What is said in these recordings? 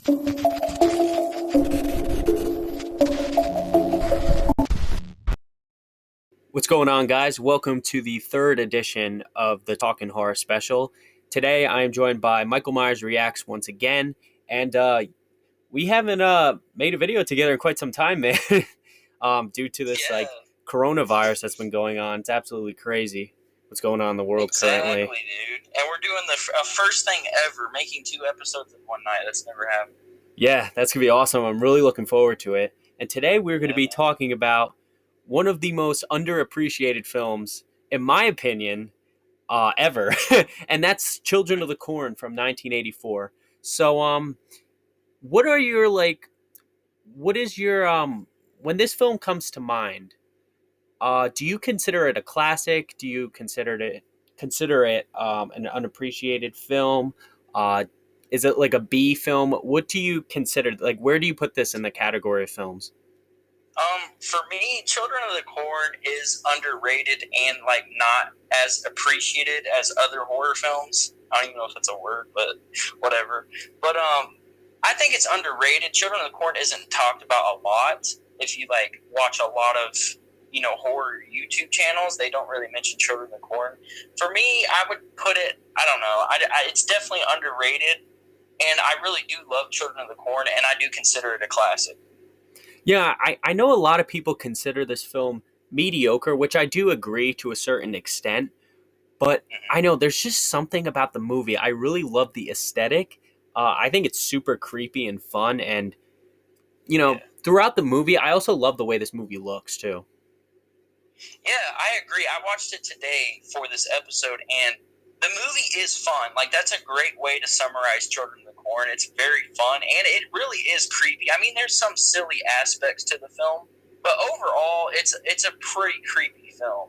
What's going on, guys? Welcome to the third edition of the Talkin Horror Special. Today, I am joined by Michael Myers Reacts once again, and we haven't made a video together in quite some time, man. Due to this Yeah, coronavirus that's been going on, it's absolutely crazy what's going on in the world currently. exactly, dude. And we're doing the first thing ever, making 2 episodes in one night. That's never happened. Yeah, that's gonna be awesome. I'm really looking forward to it. And today, we're going to Yeah, be man. talking about one of the most underappreciated films, in my opinion, ever, and that's Children of the Corn from 1984. So, what are your What is your when this film comes to mind? Do you consider it a classic? Do you consider it an unappreciated film? Uh, is it like a B film? What do you consider? Like, where do you put this in the category of films? For me, Children of the Corn is underrated and not as appreciated as other horror films. I don't even know if that's a word, but whatever. But I think it's underrated. Children of the Corn isn't talked about a lot. If you watch a lot of horror YouTube channels, they don't really mention Children of the Corn. For me, I would put it. I don't know. It's definitely underrated, and I really do love Children of the Corn, and I do consider it a classic. Yeah, I know a lot of people consider this film mediocre, which I do agree to a certain extent. But I know there's just something about the movie. I really love the aesthetic. I think it's super creepy and fun. And, Yeah. throughout the movie, I also love the way this movie looks, too. Yeah, I agree. I watched it today for this episode, and the movie is fun. That's a great way to summarize Children of the Corn. It's very fun, and it really is creepy. I mean, there's some silly aspects to the film, but overall, it's a pretty creepy film.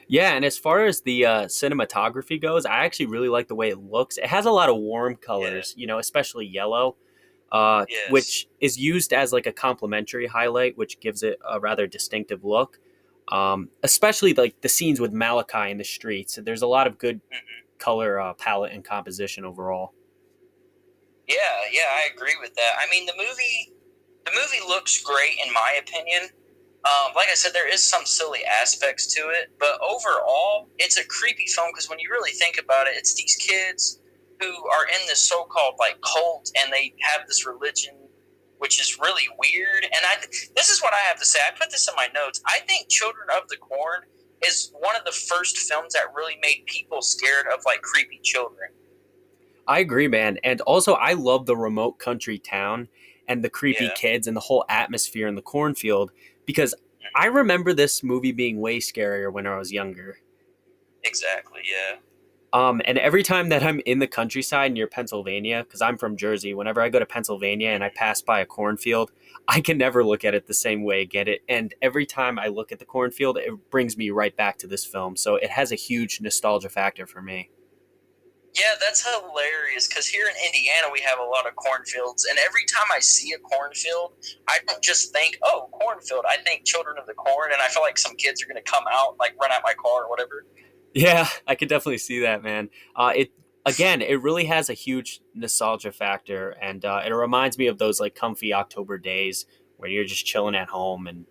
Yeah, and as far as the cinematography goes, I actually really like the way it looks. It has a lot of warm Yeah. colors, especially yellow, Yes. which is used as like a complementary highlight, which gives it a rather distinctive look. Especially like the scenes with Malachi in the streets. There's a lot of good Mhm. color palette and composition overall. Yeah, yeah, I agree with that. I mean, the movie looks great in my opinion. Like I said, there is some silly aspects to it, but overall, it's a creepy film because when you really think about it, it's these kids who are in this so-called cult, and they have this religion, which is really weird. And this is what I have to say. I put this in my notes. I think Children of the Corn is one of the first films that really made people scared of creepy children. I agree, man. And also, I love the remote country town and the creepy Yeah, kids and the whole atmosphere in the cornfield because I remember this movie being way scarier when I was younger. exactly. Yeah. And every time that I'm in the countryside near Pennsylvania, because I'm from Jersey, whenever I go to Pennsylvania and I pass by a cornfield, I can never look at it the same way, get it? And every time I look at the cornfield, it brings me right back to this film. So it has a huge nostalgia factor for me. Yeah, that's hilarious because here in Indiana we have a lot of cornfields, and every time I see a cornfield, I don't just think, "Oh, cornfield." I think Children of the Corn, and I feel like some kids are going to come out, run out my car or whatever. Yeah, I could definitely see that, man. It really has a huge nostalgia factor, and it reminds me of those like comfy October days where you're just chilling at home and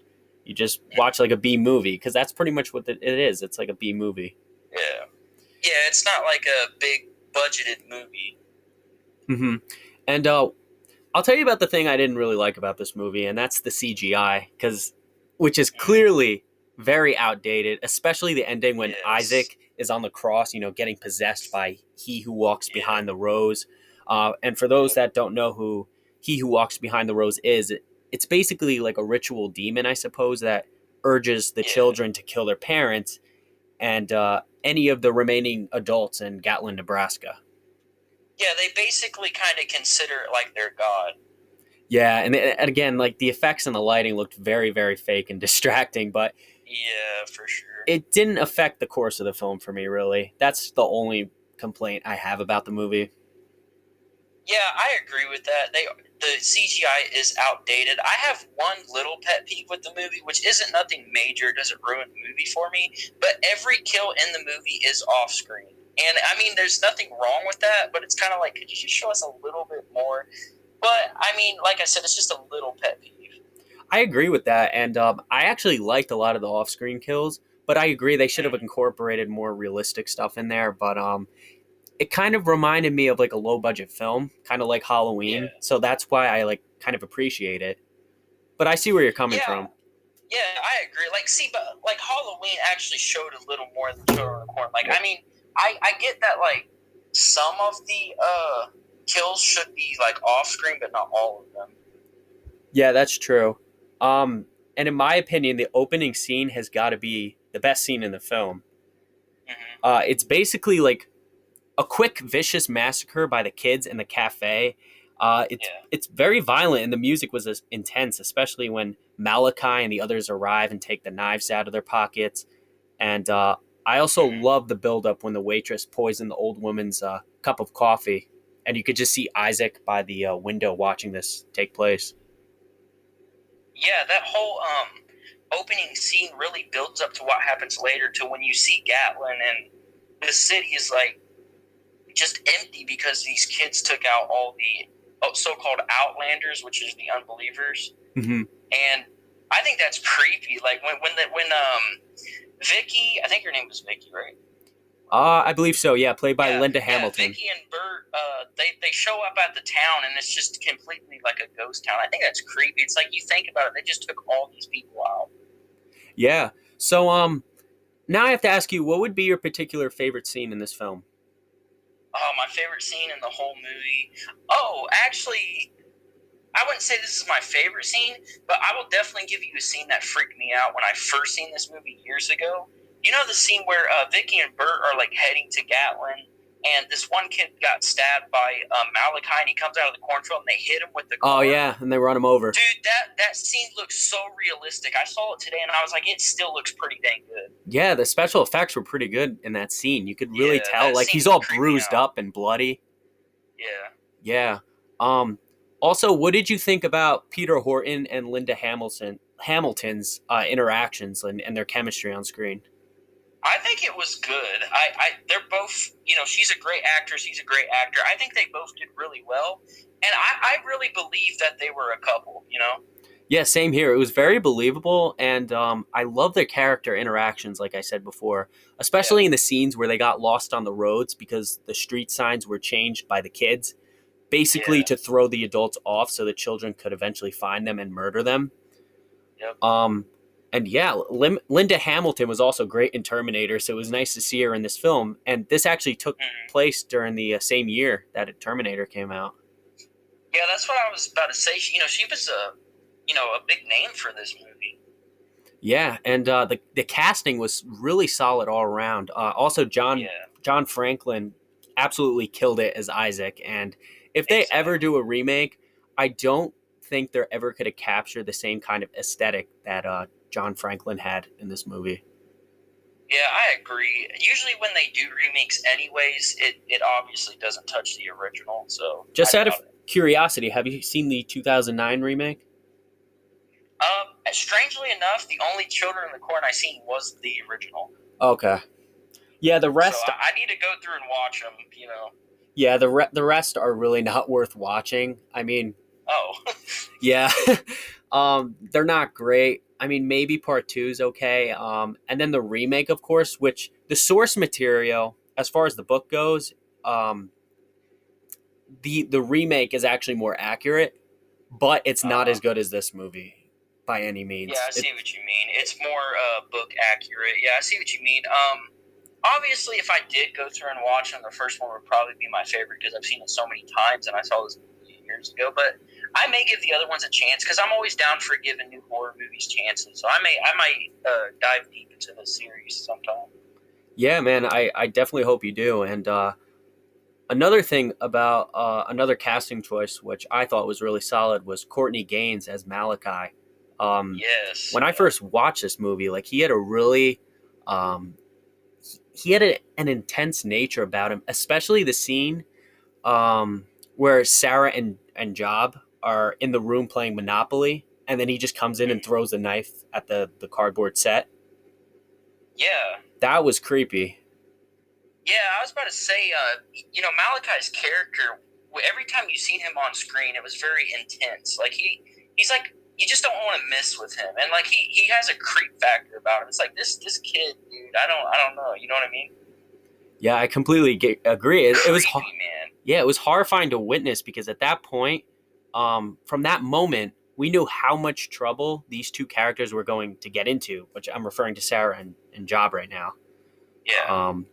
you just watch like a B movie because that's pretty much what it is. It's like a B movie. Yeah, yeah, it's not like a big budgeted movie. Hmm. And I'll tell you about the thing I didn't really like about this movie, and that's the CGI, which is clearly very outdated, especially the ending when Yes. Isaac is on the cross, getting possessed by he who walks Yeah. behind the rose. And for those that don't know who he who walks behind the rose is, it's basically like a ritual demon, I suppose, that urges the Yeah. children to kill their parents and any of the remaining adults in Gatlin, Nebraska. Yeah, they basically kind of consider it like their god. Yeah, and again, like the effects and the lighting looked very, very fake and distracting, but Yeah, for sure. it didn't affect the course of the film for me, really. That's the only complaint I have about the movie. Yeah, I agree with that. The CGI is outdated. I have one little pet peeve with the movie, which isn't nothing major. It doesn't ruin the movie for me. But every kill in the movie is off screen, and I mean, there's nothing wrong with that. But it's kind of like, could you just show us a little bit more? But I mean, like I said, it's just a little pet peeve. I agree with that, and I actually liked a lot of the off-screen kills, but I agree they should have Mm, incorporated more realistic stuff in there. But it kind of reminded me of like a low-budget film, kind of like Halloween, yeah, so that's why I like kind of appreciate it. But I see where you're coming yeah, from. yeah. I agree. Like, see, but like Halloween actually showed a little more than Children of the Corn. Like, I mean, I get that like some of the kills should be like off screen, but not all of them. Yeah, that's true. Um, and in my opinion, the opening scene has got to be the best scene in the film. Hmm. It's basically like a quick, vicious massacre by the kids in the cafe. Yeah. It's very violent, and the music was intense, especially when Malachi and the others arrive and take the knives out of their pockets. And I also Hmm. love the buildup when the waitress poisoned the old woman's cup of coffee, and you could just see Isaac by the window watching this take place. Yeah, that whole opening scene really builds up to what happens later. To when you see Gatlin and the city is like just empty because these kids took out all the so-called outlanders, which is the unbelievers, Hmm. and I think that's creepy. Like when Vicky, I think her name was Vicky, right? I believe so. Yeah, played by Yeah, Linda yeah. Hamilton. Vicky and Bert, they show up at the town, and it's just completely like a ghost town. I think that's creepy. It's like you think about it, they just took all these people out. Yeah. So now I have to ask you, what would be your particular favorite scene in this film? Oh, my favorite scene in the whole movie. Oh, actually, I wouldn't say this is my favorite scene, but I will definitely give you a scene that freaked me out when I first seen this movie years ago. You know the scene where Vicky and Bert are like heading to Gatlin, and this one kid got stabbed by Malachi, and he comes out of the cornfield, and they hit him with the Oh car. yeah, and they run him over. Dude, that scene looks so realistic. I saw it today, and I was like, it still looks pretty dang good. Yeah, the special effects were pretty good in that scene. You could really Yeah, tell, that like he's scene all creeped me bruised out. up and bloody. Yeah. Yeah. Um. Also, what did you think about Peter Horton and Linda Hamilton's interactions and their chemistry on screen? I think it was good. They're both, she's a great actress. He's a great actor. I think they both did really well, and I really believe that they were a couple. Yeah, same here. It was very believable, and I love their character interactions. Like I said before, Yeah, especially in the scenes where they got lost on the roads because the street signs were changed by the kids, basically yeah, to throw the adults off so the children could eventually find them and murder them. yep. Um, and yeah, Linda Hamilton was also great in Terminator, so it was nice to see her in this film. And this actually took Mhm. place during the same year that Terminator came out. Yeah, that's what I was about to say. She was a big name for this movie. Yeah, and the casting was really solid all around. Also, Yeah, John Franklin absolutely killed it as Isaac. And if they ever exactly. do a remake, I don't think they're ever going to capture the same kind of aesthetic that John Franklin had in this movie. Yeah, I agree. Usually when they do remakes, anyways, it obviously doesn't touch the original. So I Just out of doubt it. curiosity, have you seen the 2009 remake? Strangely enough, the only Children of the Corn I seen was the original. Okay. Yeah, the So rest. I need to go through and watch them. Yeah, the rest are really not worth watching. I mean, Oh, yeah, they're not great. I mean, maybe part two is okay. And then the remake, of course, which the source material, as far as the book goes, um, the remake is actually more accurate, but it's not as uh, good as this movie by any yeah, means. I see what you mean. It's more book accurate. Yeah, I see what you mean. Obviously, if I did go through and watch them, the first one would probably be my favorite because I've seen it so many times and I saw this movie years ago. But I may give the other ones a chance because I'm always down for giving new horror movies chances. So I might dive deep into the series sometime. Yeah, man, I definitely hope you do. And another thing about another casting choice, which I thought was really solid, was Courtney Gaines as Malachi. Um, Yes. when I Yeah. first watched this movie, like he had a really, um, he had an intense nature about him, especially the scene where Sarah and Job are in the room playing Monopoly, and then he just comes in and Mhm. throws a knife at the cardboard set. Yeah. That was creepy. Yeah, I was about to say, Malachi's character. every time you seen him on screen, it was very intense. Like he's like you just don't want to mess with him, and like he has a creep factor about him. It's like this kid, dude. I don't know. You know what I mean? Yeah, I completely agree. It was Creepy, man. yeah, it was horrifying to witness because at that point, from that moment, we knew how much trouble these two characters were going to get into, which I'm referring to Sarah and Job right now. Yeah. Um,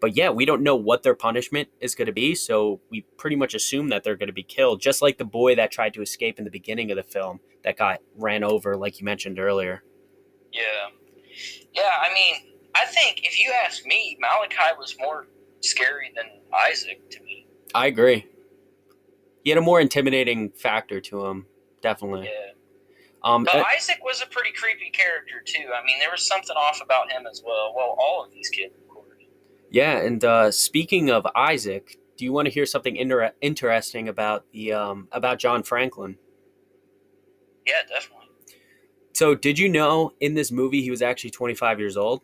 but yeah, we don't know what their punishment is going to be, so we pretty much assume that they're going to be killed, just like the boy that tried to escape in the beginning of the film that got ran over, like you mentioned earlier. Yeah. Yeah, I mean, I think if you ask me, Malachi was more scary than Isaac to me. I agree. He had a more intimidating factor to him, definitely. Yeah. Um, But uh, Isaac was a pretty creepy character too. I mean, there was something off about him as well. Well, all of these kids, of course. yeah, and speaking of Isaac, do you want to hear something interesting about the about John Franklin? Yeah, definitely. So, did you know in this movie he was actually 25 years old?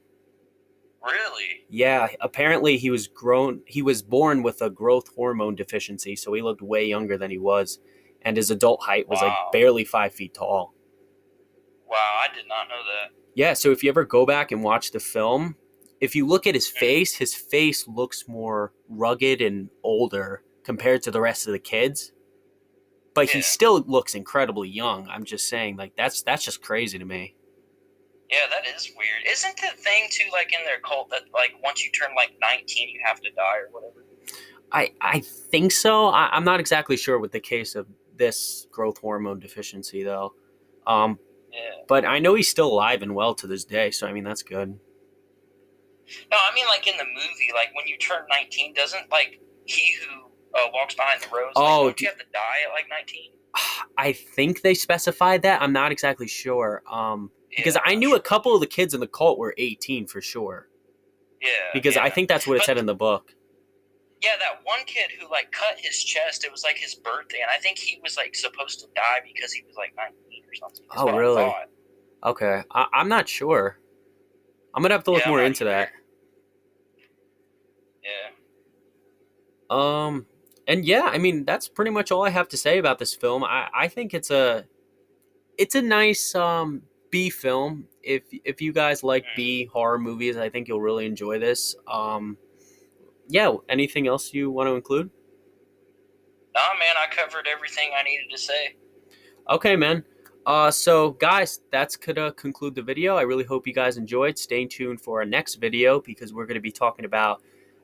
Really? Yeah, apparently he was grown. He was born with a growth hormone deficiency, so he looked way younger than he was, and his adult height was like Wow. barely 5 feet tall. Wow, I did not know that. Yeah, so if you ever go back and watch the film, if you look at Mhm. his face looks more rugged and older compared to the rest of the kids, but he Yeah. still looks incredibly young. I'm just saying, like that's just crazy to me. Yeah, that is weird. Isn't the thing too, like in their cult, that like once you turn like 19, you have to die or whatever? I think so. I'm not exactly sure with the case of this growth hormone deficiency though. Um, Yeah. but I know he's still alive and well to this day. So I mean that's good. No, I mean like in the movie, like when you turn 19, doesn't like he who walks behind the rose, like Oh, don't you have to die at like 19? I think they specified that. I'm not exactly sure. Yeah, Because I'm I not knew a sure. couple of the kids in the cult were 18 for sure. Yeah, Because I yeah. think that's what it said But in the book. yeah, that one kid who like cut his chest, it was like his birthday, and I think he was like supposed to die because he was like 19 or something. Is Oh, what I really? thought. Okay. I'm not sure. I'm gonna have to look Yeah, I'm more not into either. that. Yeah. Um, and yeah, I mean that's pretty much all I have to say about this film. I think it's a nice B film. If you guys like Mm. B horror movies, I think you'll really enjoy this. Yeah. Anything else you want to include? Nah, man, I covered everything I needed to say. Okay, man. So guys, that's gonna conclude the video. I really hope you guys enjoyed. Stay tuned for our next video because we're gonna be talking about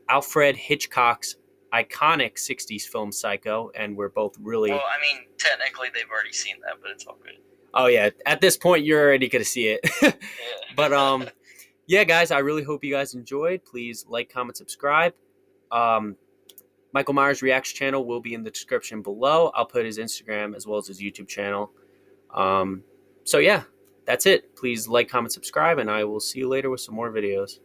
Alfred Hitchcock's iconic '60s film Psycho, and we're both Well, really. I mean, technically they've already seen that, but it's all good. Oh yeah, at this point you're already gonna see it. But Yeah. yeah, guys, I really hope you guys enjoyed. Please like, comment, subscribe. Um, Michael Myers Reacts channel will be in the description below. I'll put his Instagram as well as his YouTube channel. Um, so yeah, that's it. Please like, comment, subscribe, and I will see you later with some more videos.